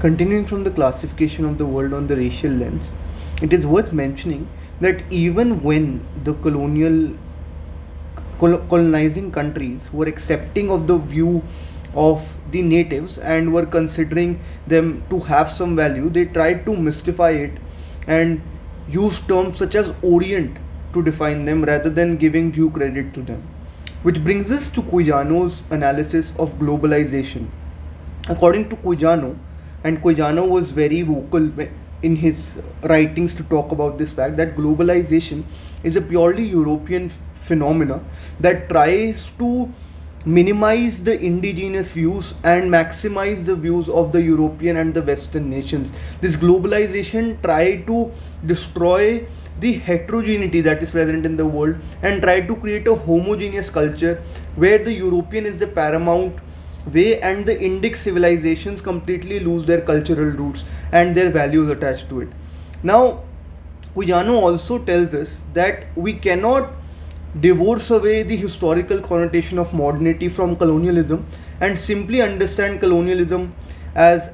Continuing from the classification of the world on the racial lens, it is worth mentioning that even when the colonizing countries were accepting of the view of the natives and were considering them to have some value, they tried to mystify it and use terms such as Orient to define them rather than giving due credit to them. Which brings us to Quijano's analysis of globalization. According to Quijano, and Quijano was very vocal in his writings to talk about this fact that globalization is a purely European phenomena that tries to minimize the indigenous views and maximize the views of the European and the Western nations. This globalization tried to destroy the heterogeneity that is present in the world and try to create a homogeneous culture where the European is the paramount way and the Indic civilizations completely lose their cultural roots and their values attached to it. Now, Quijano also tells us that we cannot divorce away the historical connotation of modernity from colonialism and simply understand colonialism as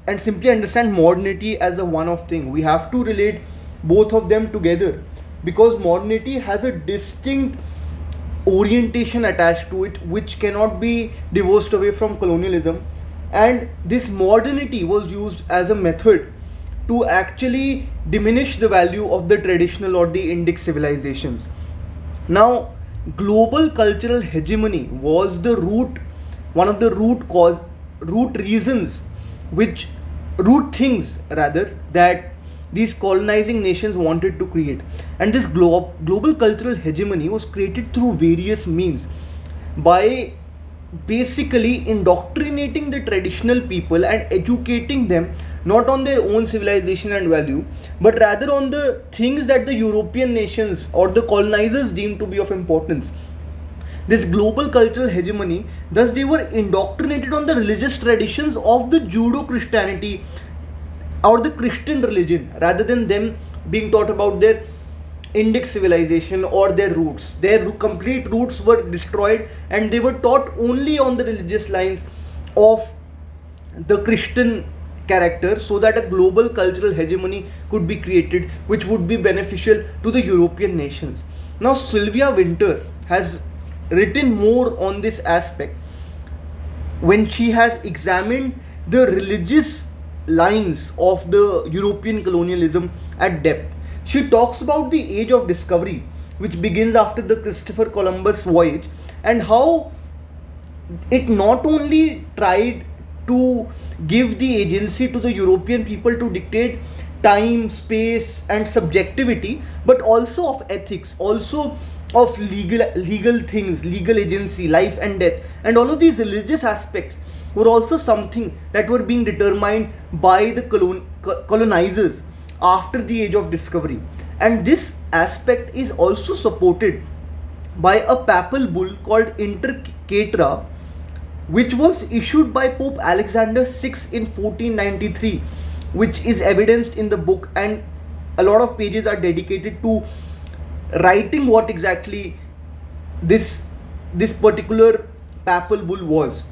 and simply understand modernity as a one-off thing. We have to relate both of them together because modernity has a distinct orientation attached to it which cannot be divorced away from colonialism, and this modernity was used as a method to actually diminish the value of the traditional or the Indic civilizations. Now, global cultural hegemony was the one of the root reasons, root things rather, that these colonizing nations wanted to create. And this global cultural hegemony was created through various means by basically indoctrinating the traditional people and educating them not on their own civilization and value, but rather on the things that the European nations or the colonizers deemed to be of importance. This global cultural hegemony, thus they were indoctrinated on the religious traditions of the Judo-Christianity or the Christian religion rather than them being taught about their Indic civilization or their roots. Their complete roots were destroyed and they were taught only on the religious lines of the Christian character so that a global cultural hegemony could be created which would be beneficial to the European nations. Now, Sylvia Wynter has written more on this aspect when she has examined the religious lines of the European colonialism at depth. She talks about the age of discovery, which begins after the Christopher Columbus voyage, and how it not only tried to give the agency to the European people to dictate time, space, and subjectivity, but also of ethics, also of legal things, legal agency, life and death, and all of these religious aspects were also something that were being determined by the colonizers after the age of discovery. And this aspect is also supported by a papal bull called Inter Caetera, which was issued by Pope Alexander VI in 1493, which is evidenced in the book, and a lot of pages are dedicated to writing what exactly this particular papal bull was.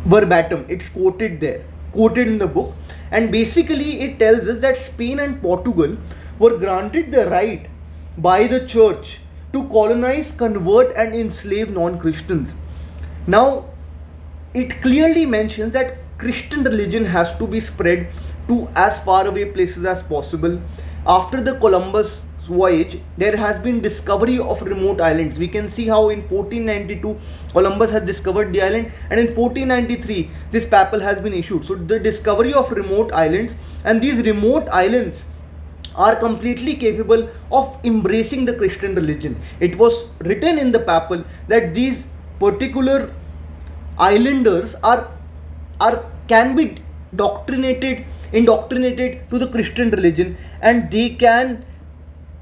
Verbatim, it's quoted in the book, and basically it tells us that Spain and Portugal were granted the right by the church to colonize, convert, and enslave non-Christians. Now, it clearly mentions that Christian religion has to be spread to as far away places as possible. After the Columbus voyage, there has been discovery of remote islands. We can see how in 1492 Columbus has discovered the island, and in 1493 this papal has been issued. So the discovery of remote islands, and these remote islands are completely capable of embracing the Christian religion. It was written in the papal that these particular islanders can be indoctrinated to the Christian religion, and they can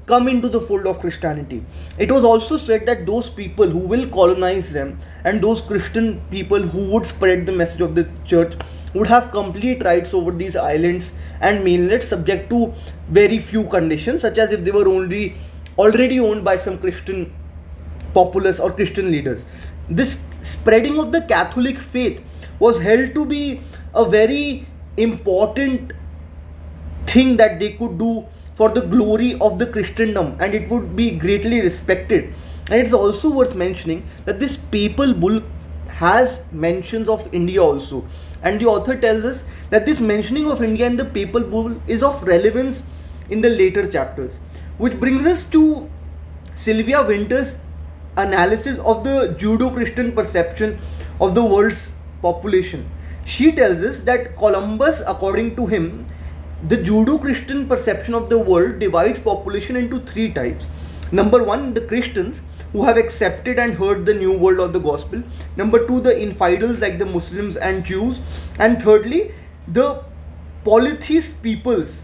come into the fold of Christianity. It was also said that those people who will colonize them and those Christian people who would spread the message of the church would have complete rights over these islands and mainlets, subject to very few conditions, such as if they were already owned by some Christian populace or Christian leaders. This spreading of the Catholic faith was held to be a very important thing that they could do for the glory of the Christendom, and it would be greatly respected. And it's also worth mentioning that this papal bull has mentions of India also, and the author tells us that this mentioning of India in the papal bull is of relevance in the later chapters, which brings us to Sylvia Winter's analysis of the Judeo-Christian perception of the world's population. She tells us that Columbus, according to him, the Judeo-Christian perception of the world divides population into three types. Number one, the Christians who have accepted and heard the new world or the gospel. Number two, the infidels like the Muslims and Jews. And thirdly, the polytheist peoples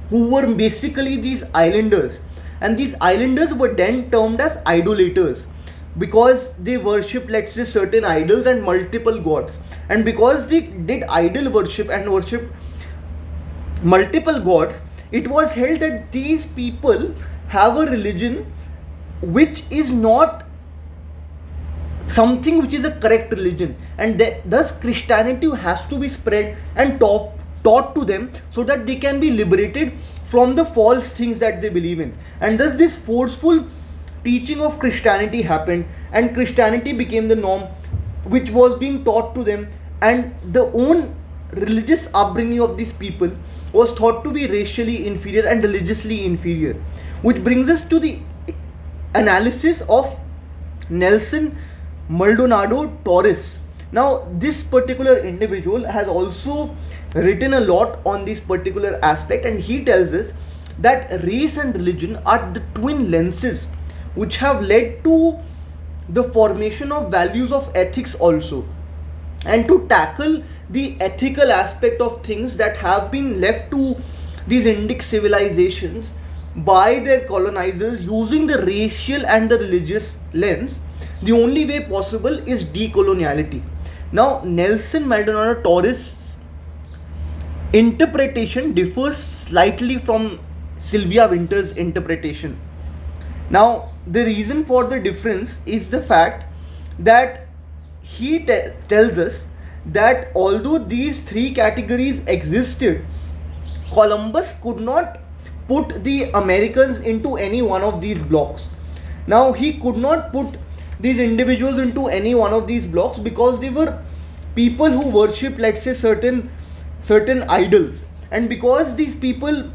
who were basically these islanders. And these islanders were then termed as idolaters because they worshipped, let's say, certain idols and multiple gods. And because they did idol worship and worshipped multiple gods, it was held that these people have a religion which is not something which is a correct religion, and thus Christianity has to be spread and taught to them so that they can be liberated from the false things that they believe in. And thus this forceful teaching of Christianity happened, and Christianity became the norm which was being taught to them, and the own religious upbringing of these people was thought to be racially inferior and religiously inferior, which brings us to the analysis of Nelson Maldonado Torres. Now, this particular individual has also written a lot on this particular aspect, and he tells us that race and religion are the twin lenses which have led to the formation of values of ethics also, and to tackle the ethical aspect of things that have been left to these Indic civilizations by their colonizers using the racial and the religious lens. The only way possible is decoloniality. Now, Nelson Maldonado Torres' interpretation differs slightly from Sylvia Winter's interpretation. Now, the reason for the difference is the fact that he tells us that although these three categories existed, Columbus could not put the Americans into any one of these blocks. Now, he could not put these individuals into any one of these blocks because they were people who worshipped, let's say, certain idols, and because these people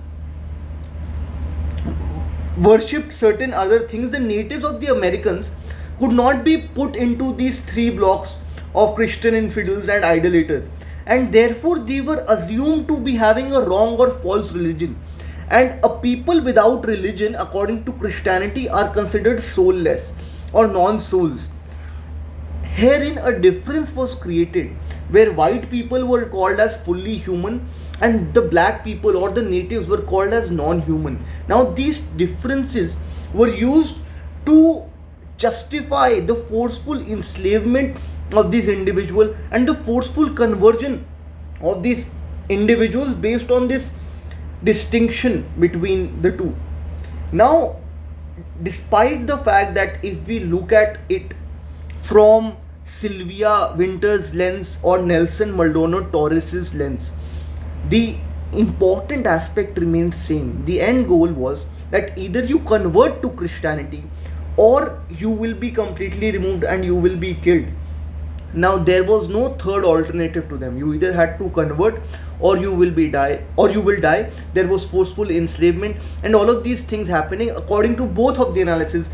worshipped certain other things, the natives of the Americans could not be put into these three blocks of Christian infidels and idolaters, and therefore they were assumed to be having a wrong or false religion. And a people without religion, according to Christianity, are considered soulless or non-souls. Herein a difference was created where white people were called as fully human and the black people or the natives were called as non-human. Now these differences were used to justify the forceful enslavement of these individuals and the forceful conversion of these individuals based on this distinction between the two. Now, despite the fact that if we look at it from Sylvia Winter's lens or Nelson Maldonado Torres's lens, the important aspect remains same. The end goal was that either you convert to Christianity or you will be completely removed and you will be killed. Now there was no third alternative to them. You either had to convert or you will die. There was forceful enslavement and all of these things happening according to both of the analysis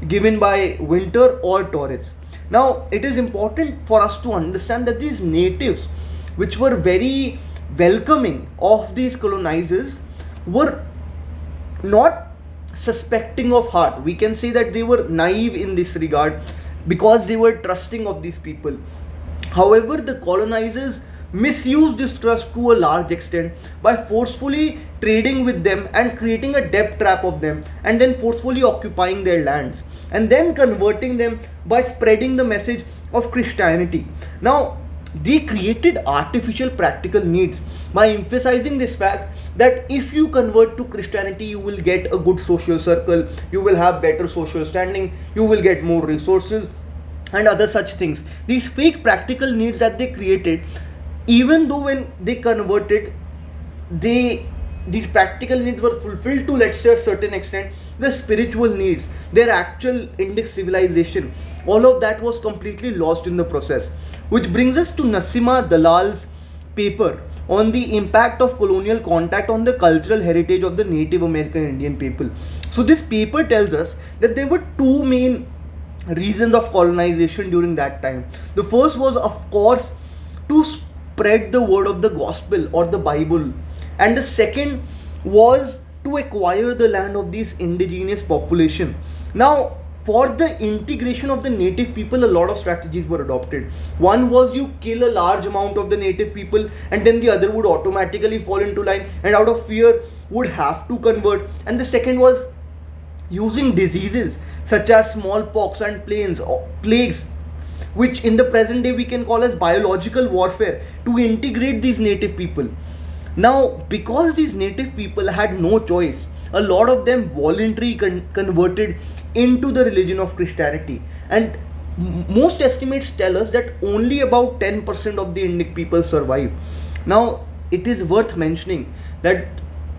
given by Winter or Torres. Now it is important for us to understand that these natives, which were very welcoming of these colonizers, were not suspecting of heart. We can say that they were naive in this regard because they were trusting of these people. However, the colonizers misused this trust to a large extent by forcefully trading with them and creating a debt trap of them, and then forcefully occupying their lands and then converting them by spreading the message of Christianity. Now, they created artificial practical needs by emphasizing this fact that if you convert to Christianity, you will get a good social circle, you will have better social standing, you will get more resources and other such things. These fake practical needs that they created even though when they converted, they these practical needs were fulfilled to, let's say, a certain extent. The spiritual needs, their actual Indic civilization, all of that was completely lost in the process. Which brings us to Nasima Dalal's paper on the impact of colonial contact on the cultural heritage of the Native American Indian people. So this paper tells us that there were two main reasons of colonization during that time. The first was, of course, to spread the word of the gospel or the Bible, and the second was to acquire the land of this indigenous population. Now, for the integration of the native people, a lot of strategies were adopted. One was you kill a large amount of the native people, and then the other would automatically fall into line and out of fear would have to convert. And the second was using diseases such as smallpox and plagues, which in the present day we can call as biological warfare, to integrate these native people. Now, because these native people had no choice, a lot of them voluntarily converted into the religion of Christianity. And most estimates tell us that only about 10% of the Indic people survive. Now, it is worth mentioning that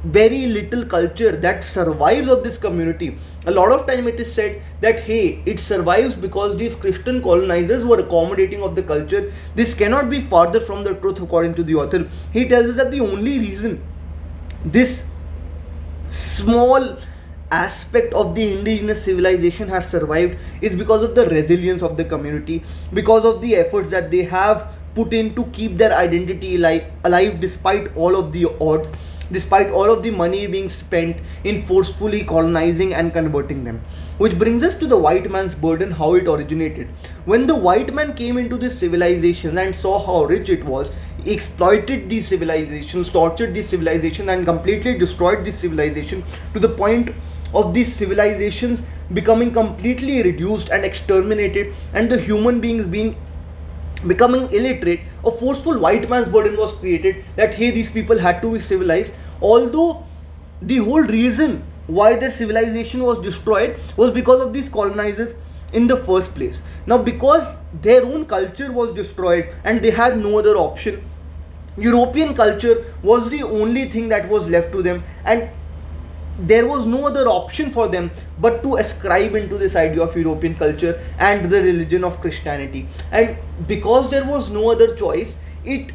very little culture that survives of this community. A lot of time it is said that hey, it survives because these Christian colonizers were accommodating of the culture. This cannot be farther from the truth according to the author. He tells us that the only reason this small aspect of the indigenous civilization has survived is because of the resilience of the community, because of the efforts that they have put in to keep their identity alive despite all of the odds, despite all of the money being spent in forcefully colonizing and converting them. Which brings us to the white man's burden, how it originated. When the white man came into this civilization and saw how rich it was, he exploited these civilizations, tortured these civilizations, and completely destroyed this civilization to the point of these civilizations becoming completely reduced and exterminated, and the human beings becoming illiterate. A forceful white man's burden was created that hey, these people had to be civilized, although the whole reason why their civilization was destroyed was because of these colonizers in the first place. Now, because their own culture was destroyed and they had no other option, European culture was the only thing that was left to them, and there was no other option for them but to ascribe into this idea of European culture and the religion of Christianity. And because there was no other choice, it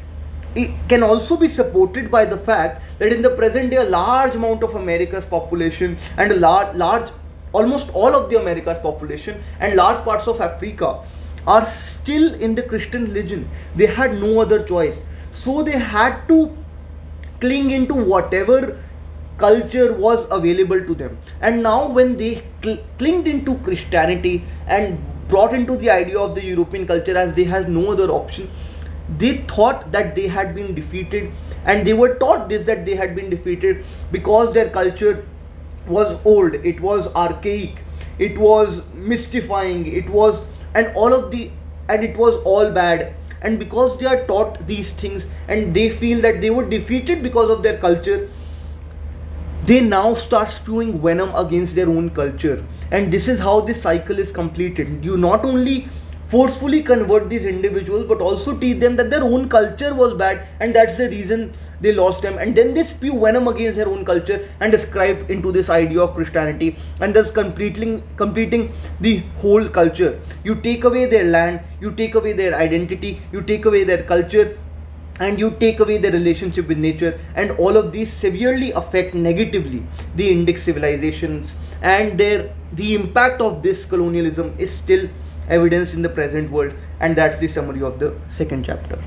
can also be supported by the fact that in the present day a large amount of America's population and a large almost all of the America's population and large parts of Africa are still in the Christian religion. They had no other choice, so they had to cling into whatever culture was available to them. And now when they clinged into Christianity and brought into the idea of the European culture as they had no other option, they thought that they had been defeated, and they were taught this, that they had been defeated because their culture was old, it was archaic, it was mystifying, it was and all of the and it was all bad. And because they are taught these things and they feel that they were defeated because of their culture, they now start spewing venom against their own culture. And this is how this cycle is completed. You not only forcefully convert these individuals but also teach them that their own culture was bad and that's the reason they lost them, and then they spew venom against their own culture and ascribe into this idea of Christianity, and thus completing the whole culture. You take away their land, you take away their identity, you take away their culture, and you take away their relationship with nature, and all of these severely affect negatively the Indic civilizations, and the impact of this colonialism is still evidenced in the present world. And that's the summary of the second chapter.